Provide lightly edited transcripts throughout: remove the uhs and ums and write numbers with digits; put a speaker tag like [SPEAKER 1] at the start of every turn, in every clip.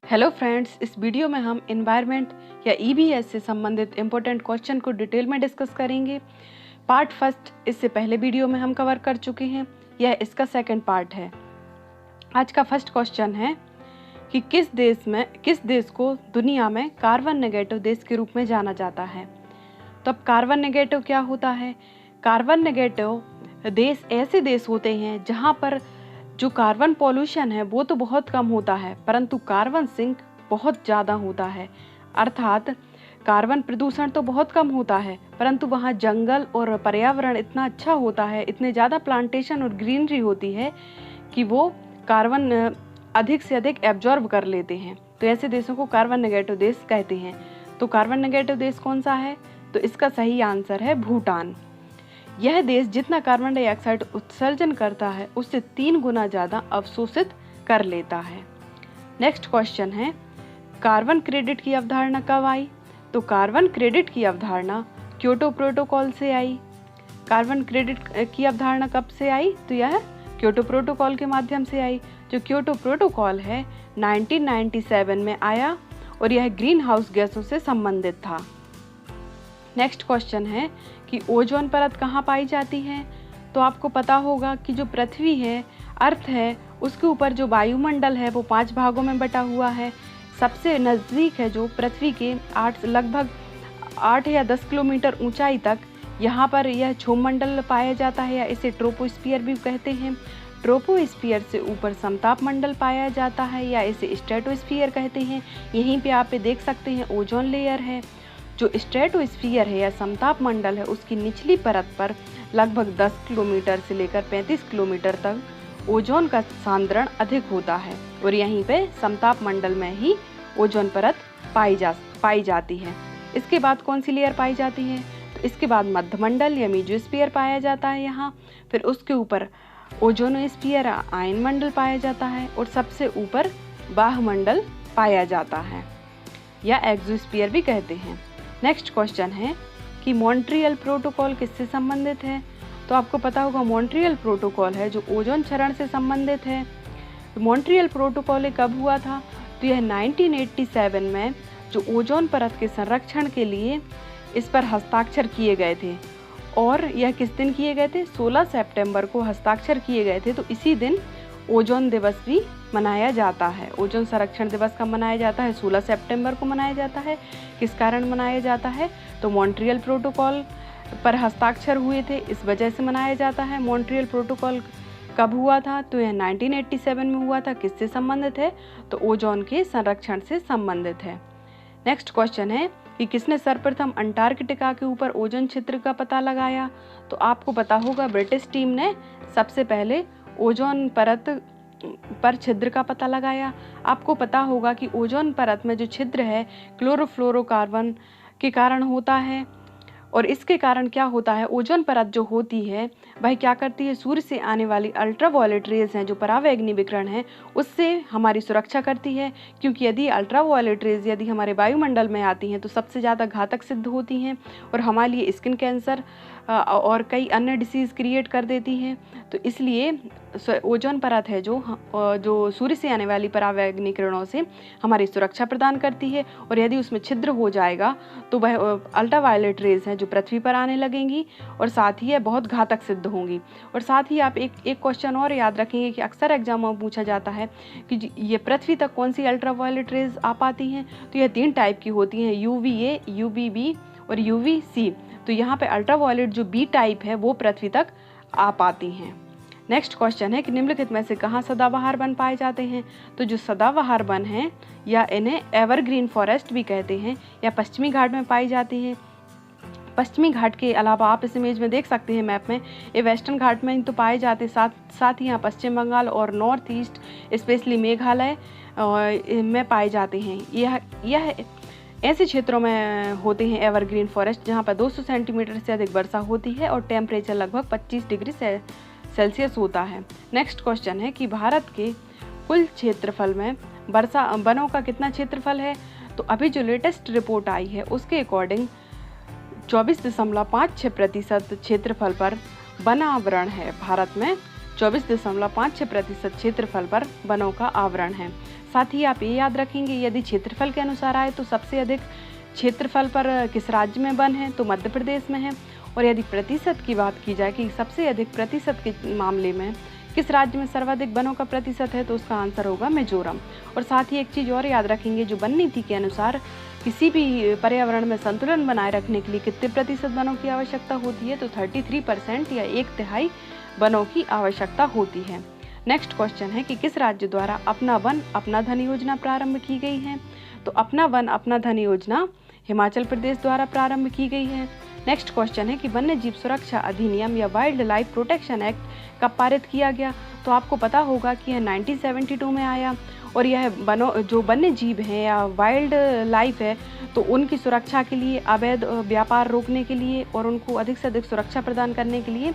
[SPEAKER 1] Hello friends, इस video में हम एनवायरनमेंट या ईबीएस से संबंधित इम्पोर्टेंट क्वेश्चन को डिटेल में डिस्कस करेंगे। पार्ट फर्स्ट इससे पहले वीडियो में हम कवर कर चुके हैं, यह इसका सेकंड पार्ट है। आज का फर्स्ट क्वेश्चन है कि किस देश को दुनिया में कार्बन नेगेटिव देश के रूप में जाना जाता है। तो अब कार्बन नेगेटिव क्या होता है? कार्बन नेगेटिव देश ऐसे देश होते हैं जहाँ पर जो कार्बन पॉल्यूशन है वो तो बहुत कम होता है, परंतु कार्बन सिंक बहुत ज़्यादा होता है। अर्थात कार्बन प्रदूषण तो बहुत कम होता है, परंतु वहाँ जंगल और पर्यावरण इतना अच्छा होता है, इतने ज़्यादा प्लांटेशन और ग्रीनरी होती है कि वो कार्बन अधिक से अधिक एब्जॉर्ब कर लेते हैं। तो ऐसे देशों को कार्बन नेगेटिव देश कहते हैं। तो कार्बन नेगेटिव देश कौन सा है? तो इसका सही आंसर है भूटान। यह देश जितना कार्बन डाइऑक्साइड उत्सर्जन करता है उससे 3 गुना ज़्यादा अवशोषित कर लेता है। नेक्स्ट क्वेश्चन है, कार्बन क्रेडिट की अवधारणा कब आई? तो कार्बन क्रेडिट की अवधारणा क्योटो प्रोटोकॉल से आई। कार्बन क्रेडिट की अवधारणा कब से आई? तो यह क्योटो प्रोटोकॉल के माध्यम से आई। जो क्योटो प्रोटोकॉल है 1997 में आया और यह ग्रीन हाउस गैसों से संबंधित था। नेक्स्ट क्वेश्चन है कि ओजोन परत कहाँ पाई जाती है? तो आपको पता होगा कि जो पृथ्वी है, अर्थ है, उसके ऊपर जो वायुमंडल है वो 5 भागों में बटा हुआ है। सबसे नज़दीक है जो पृथ्वी के लगभग 8 या 10 किलोमीटर ऊंचाई तक, यहाँ पर यह क्षोभमंडल पाया जाता है या इसे ट्रोपोस्फियर भी कहते हैं। ट्रोपोस्फियर से ऊपर समताप मंडल पाया जाता है या इसे स्ट्रेटोस्फियर कहते हैं। यहीं पे आप देख सकते हैं ओजोन लेयर है। जो स्ट्रेटोस्फियर है या समताप मंडल है उसकी निचली परत पर लगभग 10 किलोमीटर से लेकर 35 किलोमीटर तक ओजोन का सांद्रण अधिक होता है और यहीं पे समताप मंडल में ही ओजोन परत पाई जाती है। इसके बाद कौन सी लेयर पाई जाती है? तो इसके बाद मध्यमंडल या मेसोस्फीयर पाया जाता है यहाँ। फिर उसके ऊपर ओजोनोस्फीयर आयन मंडल पाया जाता है और सबसे ऊपर बाह्यमंडल पाया जाता है या एक्सोस्फीयर भी कहते हैं। नेक्स्ट क्वेश्चन है कि मॉन्ट्रियल प्रोटोकॉल किससे संबंधित है? तो आपको पता होगा मॉन्ट्रियल प्रोटोकॉल है जो ओजोन क्षरण से संबंधित है। तो मॉन्ट्रियल प्रोटोकॉल कब हुआ था? तो यह 1987 में जो ओजोन परत के संरक्षण के लिए इस पर हस्ताक्षर किए गए थे। और यह किस दिन किए गए थे? 16 सितंबर को हस्ताक्षर किए गए थे। तो इसी दिन ओजोन दिवस भी मनाया जाता है। ओजोन संरक्षण दिवस कब मनाया जाता है? 16 सितंबर को मनाया जाता है। किस कारण मनाया जाता है? तो मॉन्ट्रियल प्रोटोकॉल पर हस्ताक्षर हुए थे, इस वजह से मनाया जाता है। मॉन्ट्रियल प्रोटोकॉल कब हुआ था? तो यह 1987 में हुआ था। किससे संबंधित है? तो ओजोन के संरक्षण से संबंधित है। नेक्स्ट क्वेश्चन है कि किसने सर्वप्रथम अंटार्कटिका के ऊपर ओजोन क्षेत्र का पता लगाया? तो आपको पता होगा ब्रिटिश टीम ने सबसे पहले ओजोन परत पर छिद्र का पता लगाया। आपको पता होगा कि ओजोन परत में जो छिद्र है क्लोरोफ्लोरोकार्बन के कारण होता है और इसके कारण क्या होता है, ओजोन परत जो होती है वह क्या करती है, सूर्य से आने वाली अल्ट्रावायलेट रेज हैं जो परावैंगनी विकिरण है उससे हमारी सुरक्षा करती है। क्योंकि यदि अल्ट्रावायलेट रेज यदि हमारे वायुमंडल में आती हैं तो सबसे ज़्यादा घातक सिद्ध होती हैं और हमारे लिए स्किन कैंसर और कई अन्य डिसीज़ क्रिएट कर देती हैं। तो इसलिए ओजोन परत है जो सूर्य से आने वाली परावैंगनी किरणों से हमारी सुरक्षा प्रदान करती है और यदि उसमें छिद्र हो जाएगा तो वह अल्ट्रावायलेट रेज हैं जो पृथ्वी पर आने लगेंगी और साथ ही यह बहुत घातक सिद्ध होंगी। और साथ ही आप एक क्वेश्चन और याद रखेंगे कि अक्सर एग्जाम में पूछा जाता है कि ये पृथ्वी तक कौन सी अल्ट्रावायलेट रेज आ पाती हैं? तो यह 3 टाइप की होती हैं, UVA, UVB और UVC। तो यहाँ पे अल्ट्रावायलेट जो B टाइप है वो पृथ्वी तक आ पाती हैं। नेक्स्ट क्वेश्चन है कि निम्नलिखित में से कहाँ सदाबहार वन पाए जाते हैं? तो जो सदाबहार वन हैं या इन्हें एवरग्रीन फॉरेस्ट भी कहते हैं या पश्चिमी घाट में पाई जाती हैं। पश्चिमी घाट के अलावा आप इस इमेज में देख सकते हैं मैप में, ये वेस्टर्न घाट में तो पाए जाते, साथ ही यहाँ पश्चिम बंगाल और नॉर्थ ईस्ट स्पेशली मेघालय में पाए जाते हैं। यह ऐसे क्षेत्रों में होते हैं एवरग्रीन फॉरेस्ट जहाँ पर 200 सेंटीमीटर से अधिक वर्षा होती है और टेम्परेचर लगभग 25 डिग्री सेल्सियस होता है। नेक्स्ट क्वेश्चन है कि भारत के कुल क्षेत्रफल में वनों का कितना क्षेत्रफल है? तो अभी जो लेटेस्ट रिपोर्ट आई है उसके अकॉर्डिंग 24.56% क्षेत्रफल पर वनावरण है भारत में। 24.56% क्षेत्रफल पर वनों का आवरण है। साथ ही आप ये याद रखेंगे, यदि क्षेत्रफल के अनुसार आए तो सबसे अधिक क्षेत्रफल पर किस राज्य में वन है, तो मध्य प्रदेश में है। और यदि प्रतिशत की बात की जाए कि सबसे अधिक प्रतिशत के मामले में किस राज्य में सर्वाधिक वनों का प्रतिशत है, तो उसका आंसर होगा मिजोरम। और साथ ही एक चीज़ और याद रखेंगे, जो वन नीति के अनुसार किसी भी पर्यावरण में संतुलन बनाए रखने के लिए कितने प्रतिशत वनों की आवश्यकता होती है, तो 33% या 1/3 वनों की आवश्यकता होती है। नेक्स्ट क्वेश्चन है कि किस राज्य द्वारा अपना वन अपना धन योजना प्रारंभ की गई है, तो अपना वन अपना धन योजना हिमाचल प्रदेश द्वारा प्रारंभ की गई है। नेक्स्ट क्वेश्चन है कि वन्य जीव सुरक्षा अधिनियम या वाइल्ड लाइफ प्रोटेक्शन एक्ट कब पारित किया गया, तो आपको पता होगा कि यह 1972 में आया। और यह जो वन्य जीव हैं या वाइल्ड लाइफ है, तो उनकी सुरक्षा के लिए, अवैध व्यापार रोकने के लिए और उनको अधिक से अधिक सुरक्षा प्रदान करने के लिए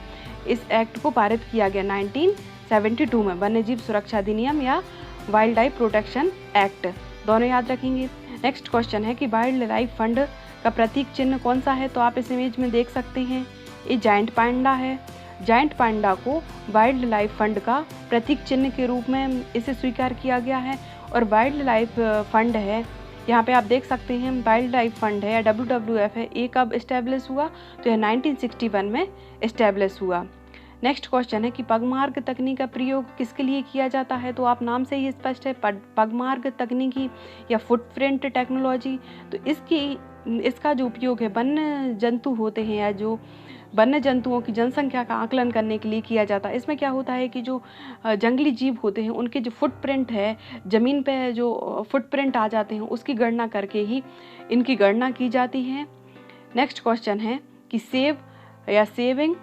[SPEAKER 1] इस एक्ट को पारित किया गया 1972 में, वन्य जीव सुरक्षा अधिनियम या वाइल्ड लाइफ प्रोटेक्शन एक्ट, दोनों याद रखेंगे। नेक्स्ट क्वेश्चन है कि वाइल्ड लाइफ फंड का प्रतीक चिन्ह कौन सा है, तो आप इस इमेज में देख सकते हैं, ये जायंट पांडा है। जायंट पांडा को वाइल्ड लाइफ फंड का प्रतीक चिन्ह के रूप में इसे स्वीकार किया गया है। और वाइल्ड लाइफ फंड है, यहाँ पे आप देख सकते हैं वाइल्ड लाइफ फंड है या WWF है, ये कब इस्टेब्लिश हुआ, तो यह 1961 में इस्टेब्लिश हुआ। नेक्स्ट क्वेश्चन है कि पगमार्ग तकनीक का प्रयोग किसके लिए किया जाता है, तो आप नाम से ही स्पष्ट है, पगमार्ग तकनीकी या फुटप्रिंट टेक्नोलॉजी। तो इसका जो उपयोग है वन्य जंतु होते हैं या जो वन्य जंतुओं की जनसंख्या का आकलन करने के लिए किया जाता है। इसमें क्या होता है कि जो जंगली जीव होते हैं उनके जो फुटप्रिंट है, ज़मीन पे जो फुटप्रिंट आ जाते हैं, उसकी गणना करके ही इनकी गणना की जाती है। नेक्स्ट क्वेश्चन है कि सेव या सेविंग,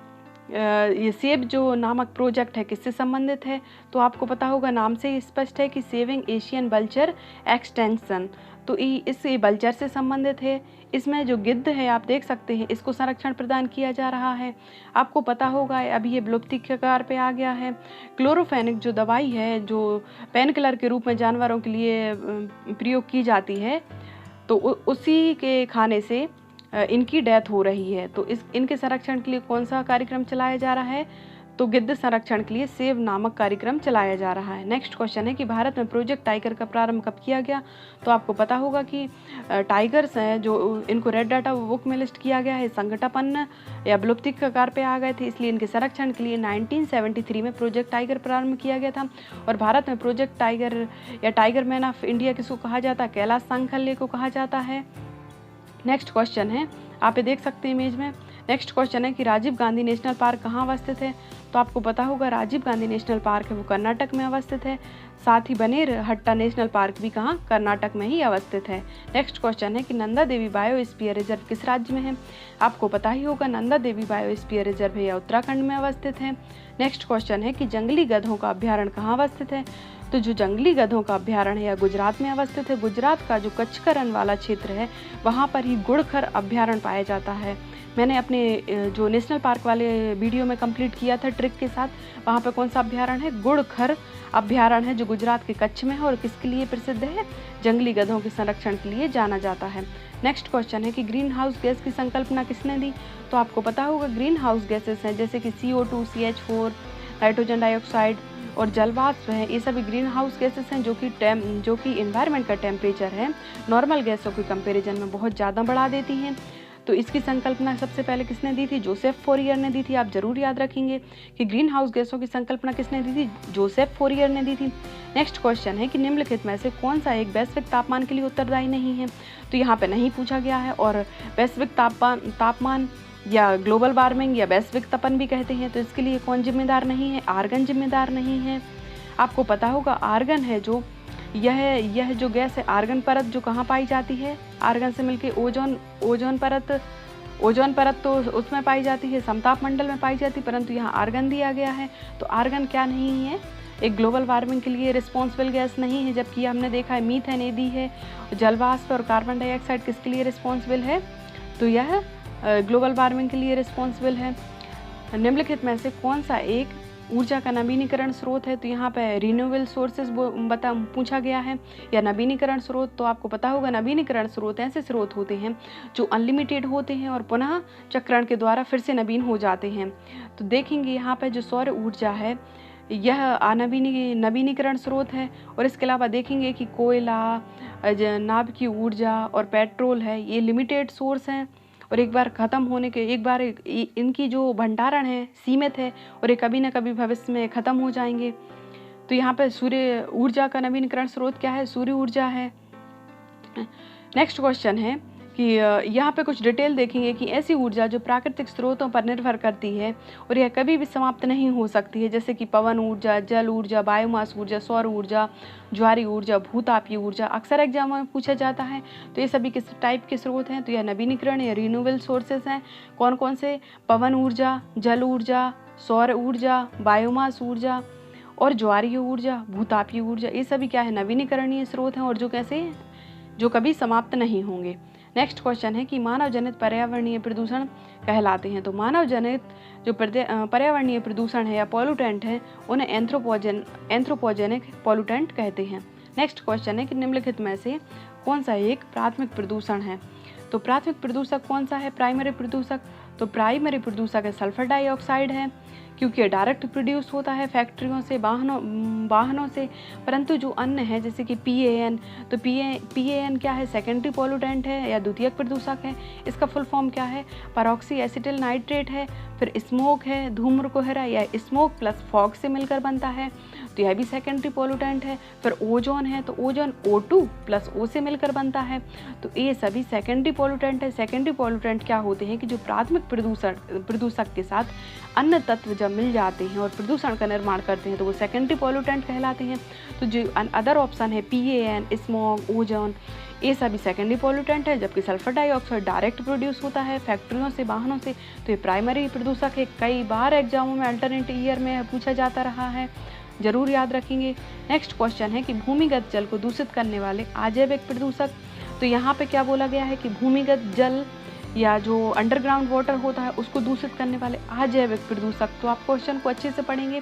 [SPEAKER 1] ये सेब जो नामक प्रोजेक्ट है किससे संबंधित है, तो आपको पता होगा नाम से ही स्पष्ट है कि सेविंग एशियन वल्चर एक्सटेंशन, तो इस वल्चर से संबंधित है। इसमें जो गिद्ध है आप देख सकते हैं, इसको संरक्षण प्रदान किया जा रहा है। आपको पता होगा अभी ये विलुप्ति के कगार पे आ गया है। क्लोरोफेनिक जो दवाई है, जो पेन किलर के रूप में जानवरों के लिए प्रयोग की जाती है, तो उसी के खाने से इनकी डेथ हो रही है। तो इनके संरक्षण के लिए कौन सा कार्यक्रम चलाया जा रहा है, तो गिद्ध संरक्षण के लिए सेव नामक कार्यक्रम चलाया जा रहा है। नेक्स्ट क्वेश्चन है कि भारत में प्रोजेक्ट टाइगर का प्रारंभ कब किया गया, तो आपको पता होगा कि टाइगर्स हैं जो इनको रेड डाटा बुक में लिस्ट किया गया है, संकटापन्न या विलुप्ति के कगार पे आ गए थे, इसलिए इनके संरक्षण के लिए 1973 में प्रोजेक्ट टाइगर प्रारंभ किया गया था। और भारत में प्रोजेक्ट टाइगर या टाइगर मैन ऑफ इंडिया किसको कहा जाता है, कैलाश सांखल्य को कहा जाता है। नेक्स्ट क्वेश्चन है, आप ये देख सकते हैं इमेज में। नेक्स्ट क्वेश्चन है कि राजीव गांधी नेशनल पार्क कहाँ अवस्थित है, तो आपको पता होगा राजीव गांधी नेशनल पार्क है वो कर्नाटक में अवस्थित है। साथ ही बनेरहट्टा नेशनल पार्क भी कहाँ, कर्नाटक में ही अवस्थित है। नेक्स्ट क्वेश्चन है कि नंदा देवी बायोस्फीयर रिजर्व किस राज्य में है, आपको पता ही होगा नंदा देवी बायोस्फीयर रिजर्व है या उत्तराखंड में अवस्थित है। नेक्स्ट क्वेश्चन है कि जंगली गधों का अभ्यारण्य कहाँ अवस्थित है, तो जो जंगली गधों का अभ्यारण्य है गुजरात में अवस्थित है। गुजरात का जो कच्छकरण वाला क्षेत्र है वहाँ पर ही गुड़खर अभ्यारण्य पाया जाता है। मैंने अपने जो नेशनल पार्क वाले वीडियो में कंप्लीट किया था ट्रिक के साथ, वहाँ पे कौन सा अभ्यारण्य है, गुड़खर अभ्यारण्य है जो गुजरात के कच्छ में है और किसके लिए प्रसिद्ध है, जंगली गधों के संरक्षण के लिए जाना जाता है। नेक्स्ट क्वेश्चन है कि ग्रीन हाउस गैस की संकल्पना किसने दी, तो आपको पता होगा ग्रीन हाउस गैसेस हैं जैसे कि CO2, CH4, नाइट्रोजन डाइऑक्साइड और जलवाष्प है, ये सभी ग्रीन हाउस गैसेस हैं जो कि इन्वायरमेंट का टेम्परेचर है नॉर्मल गैसों के कंपैरिजन में बहुत ज़्यादा बढ़ा देती हैं। तो इसकी संकल्पना सबसे पहले किसने दी थी, जोसेफ फोरियर ने दी थी। आप जरूर याद रखेंगे कि ग्रीन हाउस गैसों की संकल्पना किसने दी थी, जोसेफ फोरियर ने दी थी। नेक्स्ट क्वेश्चन है कि निम्नलिखित में से कौन सा एक वैश्विक तापमान के लिए उत्तरदायी नहीं है, तो यहाँ पे नहीं पूछा गया है। और वैश्विक तापमान या ग्लोबल वार्मिंग या वैश्विक तपन भी कहते हैं, तो इसके लिए कौन जिम्मेदार नहीं है, आर्गन जिम्मेदार नहीं है। आपको पता होगा आर्गन है जो यह जो गैस है, आर्गन परत जो कहाँ पाई जाती है, आर्गन से मिलके ओजोन परत तो उसमें पाई जाती है, समताप मंडल में पाई जाती है, परंतु यहाँ आर्गन दिया गया है। तो आर्गन क्या नहीं है, एक ग्लोबल वार्मिंग के लिए रिस्पॉन्सिबल गैस नहीं है, जबकि हमने देखा है मीथेन एदी है, जलवाष्प और कार्बन डाइऑक्साइड किसके लिए रिस्पॉन्सिबल है, तो यह ग्लोबल वार्मिंग के लिए रिस्पॉन्सिबल है। निम्नलिखित में से कौन सा एक ऊर्जा का नवीनीकरण स्रोत है, तो यहाँ पे रिन्यूएबल सोर्सेज पूछा गया है या नवीनीकरण स्रोत। तो आपको पता होगा नवीनीकरण स्रोत ऐसे स्रोत होते हैं जो अनलिमिटेड होते हैं और पुनः चक्रण के द्वारा फिर से नवीन हो जाते हैं। तो देखेंगे यहाँ पे जो सौर ऊर्जा है यह नवीनीकरण स्रोत है। और इसके अलावा देखेंगे कि कोयला, नाभिकीय ऊर्जा और पेट्रोल है, ये लिमिटेड सोर्स हैं और एक बार इनकी जो भंडारण है सीमित है और ये कभी ना कभी भविष्य में ख़त्म हो जाएंगे। तो यहाँ पे सूर्य ऊर्जा का नवीनीकरण स्रोत क्या है? सूर्य ऊर्जा है। नेक्स्ट क्वेश्चन है कि यहाँ पे कुछ डिटेल देखेंगे कि ऐसी ऊर्जा जो प्राकृतिक स्रोतों पर निर्भर करती है और यह कभी भी समाप्त नहीं हो सकती है, जैसे कि पवन ऊर्जा, जल ऊर्जा, बायोमास ऊर्जा, सौर ऊर्जा, ज्वारी ऊर्जा, भूतापीय ऊर्जा, अक्सर एग्जाम में पूछा जाता है। तो ये सभी किस टाइप के स्रोत हैं? तो यह नवीनीकरण या रिन्यूएबल सोर्सेस हैं। कौन कौन से? पवन ऊर्जा, जल ऊर्जा, सौर ऊर्जा, बायोमास ऊर्जा और ज्वारीय ऊर्जा, भूतापीय ऊर्जा। ये सभी क्या है? नवीनीकरणीय स्रोत हैं और जो कभी समाप्त नहीं होंगे। नेक्स्ट क्वेश्चन है कि मानव जनित पर्यावरणीय प्रदूषण कहलाते हैं। तो मानव जनित जो पर्यावरणीय प्रदूषण है या पॉल्यूटेंट है उन्हें एंथ्रोपोजेनिक पॉल्यूटेंट कहते हैं। नेक्स्ट क्वेश्चन है कि निम्नलिखित में से कौन सा एक प्राथमिक प्रदूषण है? तो प्राथमिक प्रदूषक कौन सा है? प्राइमरी प्रदूषक। तो प्राइमरी प्रदूषक है सल्फर डाइऑक्साइड है, क्योंकि ये डायरेक्ट प्रोड्यूस होता है फैक्ट्रियों से, वाहनों से। परंतु जो अन्य है जैसे कि PAN, तो PAN क्या है? सेकेंडरी पॉल्यूटेंट है या द्वितीयक प्रदूषक है। इसका फुल फॉर्म क्या है? परऑक्सी एसिटिल नाइट्रेट है। फिर स्मोक है, धूम्र कोहरा या स्मोक प्लस फॉग से मिलकर बनता है, तो यह भी सेकेंडरी पॉल्यूटेंट है। फिर ओजोन है, तो ओजोन O2 प्लस O से मिलकर बनता है, तो ये सभी सेकेंडरी पॉल्यूटेंट है। सेकेंडरी पॉल्यूटेंट क्या होते हैं कि जो प्राथमिक प्रदूषक के साथ अन्य तत्व जब मिल जाते हैं और प्रदूषण का निर्माण करते हैं तो वो सेकेंडरी पॉल्यूटेंट कहलाते हैं। तो जो अदर ऑप्शन है PAN, स्मोक, ओजोन, ये सभी सेकेंडरी पॉल्यूटेंट है, जबकि सल्फर डाइऑक्साइड डायरेक्ट प्रोड्यूस होता है फैक्ट्रियों से, वाहनों से, तो ये प्राइमरी प्रदूषक है। कई बार एग्जामों में अल्टरनेट ईयर में पूछा जाता रहा है, जरूर याद रखेंगे। नेक्स्ट क्वेश्चन है कि भूमिगत जल को दूषित करने वाले अजैविक प्रदूषक। तो यहाँ पे क्या बोला गया है कि भूमिगत जल या जो अंडरग्राउंड वाटर होता है उसको दूषित करने वाले अजैविक प्रदूषक। तो आप क्वेश्चन को अच्छे से पढ़ेंगे।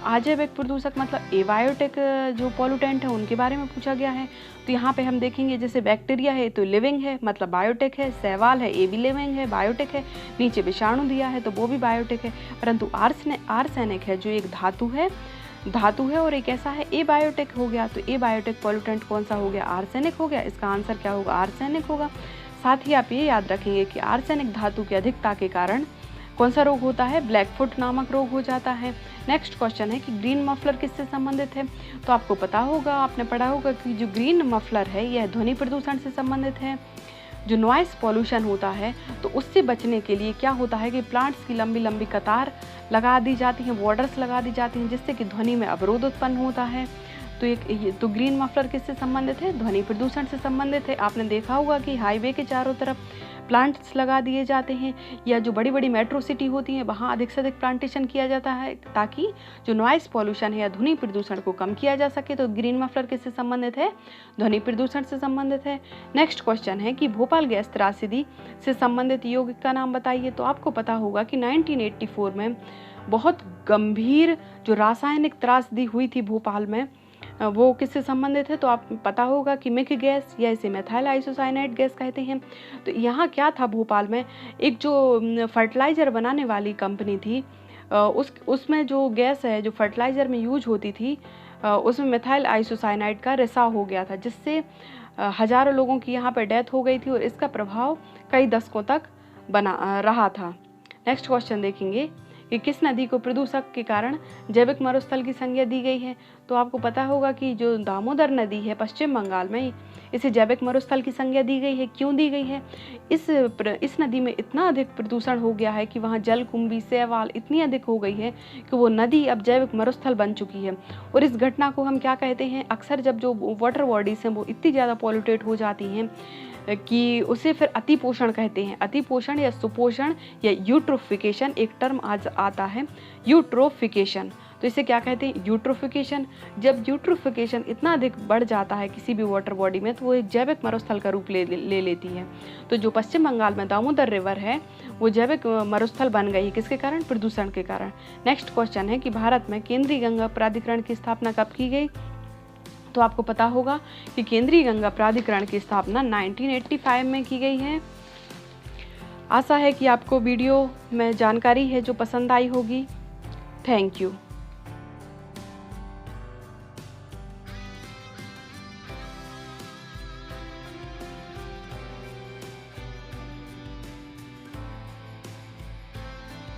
[SPEAKER 1] अजैविक प्रदूषक मतलब एबायोटिक जो पॉल्यूटेंट है उनके बारे में पूछा गया है। तो यहाँ पे हम देखेंगे जैसे बैक्टीरिया है तो लिविंग है मतलब बायोटिक है, शैवाल है ये भी लिविंग है बायोटिक है, नीचे विषाणु दिया है तो वो भी बायोटिक है। परंतु आर्सेनिक है जो एक धातु है और एक ऐसा है ए बायोटिक हो गया। तो ए बायोटिक पॉल्यूटेंट कौन सा हो गया? आर्सेनिक हो गया। इसका आंसर क्या होगा? आर्सेनिक होगा। साथ ही आप ये याद रखेंगे कि आर्सेनिक धातु की अधिकता के कारण कौन सा रोग होता है? ब्लैक फुट नामक रोग हो जाता है। नेक्स्ट क्वेश्चन है कि ग्रीन मफलर किससे संबंधित है? तो आपको पता होगा, आपने पढ़ा होगा कि जो ग्रीन मफलर है यह ध्वनि प्रदूषण से संबंधित है। जो नॉइस पॉल्यूशन होता है तो उससे बचने के लिए क्या होता है कि प्लांट्स की लंबी लंबी कतार लगा दी जाती हैं, बॉर्डर्स लगा दी जाती हैं, जिससे कि ध्वनि में अवरोध उत्पन्न होता है। तो ग्रीन मफलर किससे संबंधित है? ध्वनि प्रदूषण से संबंधित है। आपने देखा होगा कि हाईवे के चारों तरफ प्लांट्स लगा दिए जाते हैं या जो बड़ी बड़ी मेट्रो सिटी होती हैं वहाँ अधिक से अधिक प्लांटेशन किया जाता है ताकि जो नॉइस पॉल्यूशन है या ध्वनि प्रदूषण को कम किया जा सके। तो ग्रीन मफलर किससे संबंधित है? ध्वनि प्रदूषण से संबंधित है। नेक्स्ट क्वेश्चन है कि भोपाल गैस त्रासदी से संबंधित यौगिक का नाम बताइए। तो आपको पता होगा कि 1984 में बहुत गंभीर जो रासायनिक त्रासदी हुई थी भोपाल में वो किससे संबंधित है? तो आप पता होगा कि मिक गैस या इसे मेथाइल आइसोसाइनेट गैस कहते हैं। तो यहाँ क्या था भोपाल में, एक जो फर्टिलाइज़र बनाने वाली कंपनी थी उसमें जो गैस है जो फर्टिलाइज़र में यूज होती थी उसमें मेथाइल आइसोसाइनाइड का रिसाव हो गया था, जिससे हज़ारों लोगों की यहाँ पर डेथ हो गई थी और इसका प्रभाव कई दशकों तक बना रहा था। नेक्स्ट क्वेश्चन देखेंगे कि किस नदी को प्रदूषक के कारण जैविक मरुस्थल की संज्ञा दी गई है। तो आपको पता होगा कि जो दामोदर नदी है पश्चिम बंगाल में, इसे जैविक मरुस्थल की संज्ञा दी गई है। क्यों दी गई है? इस नदी में इतना अधिक प्रदूषण हो गया है कि वहाँ जलकुंभी, शैवाल इतनी अधिक हो गई है कि वो नदी अब जैविक मरुस्थल बन चुकी है। और इस घटना को हम क्या कहते हैं? अक्सर जब जो वाटर बॉडीज हैं वो इतनी ज़्यादा पॉल्यूटेड हो जाती हैं कि उसे फिर अतिपोषण कहते हैं। अतिपोषण या सुपोषण या यूट्रोफिकेशन एक टर्म आज आता है, यूट्रोफिकेशन। तो इसे क्या कहते हैं? यूट्रोफिकेशन। जब यूट्रोफिकेशन इतना अधिक बढ़ जाता है किसी भी वाटर बॉडी में तो वो एक जैविक मरुस्थल का रूप ले लेती है। तो जो पश्चिम बंगाल में दामोदर रिवर है वो जैविक मरुस्थल बन गई है। किसके कारण? प्रदूषण के कारण। नेक्स्ट क्वेश्चन है कि भारत में केंद्रीय गंगा प्राधिकरण की स्थापना कब की गई? तो आपको पता होगा कि केंद्रीय गंगा प्राधिकरण की स्थापना 1985 में की गई है। आशा है कि आपको वीडियो में जानकारी है जो पसंद आई होगी। Thank you.